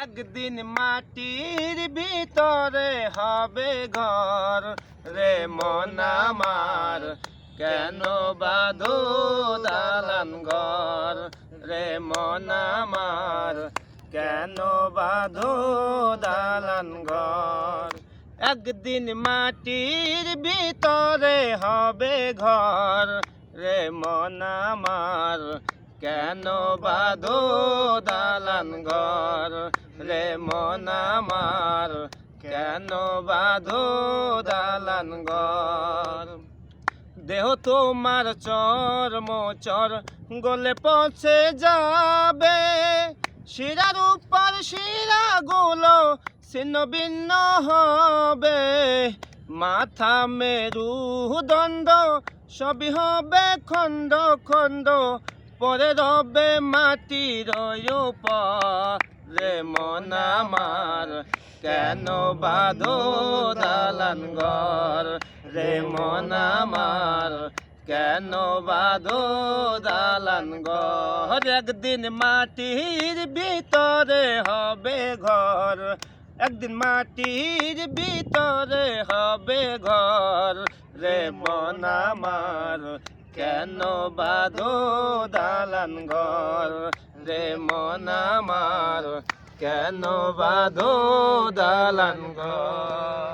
একদিন মাটির ভিতরে হবে ঘর রে মন আমার, কেন বাঁধো দালান ঘর রে মন আমার, কেন বাঁধো দালান ঘর। একদিন মাটির ভিতরে হবে ঘর রে মন আমার, কেন বাঁধো দালান ঘর রে মন আমার, কেন বাঁধো দালান ঘর। দেহ তোমার চর্ম চর গলে পচে যাবে, শিরার উপর শিরাগুলো ছিন্ন ভিন্ন হবে, মাথা মেরুদণ্ড সবই হবে খণ্ড খণ্ড, পরে রবে মাটির উপর রে মন আমার, কেন বাঁধো দালান ঘর রে মন আমার, কেন বাঁধো দালান ঘর। একদিন মাটির ভিতরে হবে ঘর, একদিন মাটির ভিতরে হবে ঘর রে মন আমার, কেন বাঁধো দালান ঘর রে মন আমার, কেন বাঁধো দালান ঘর।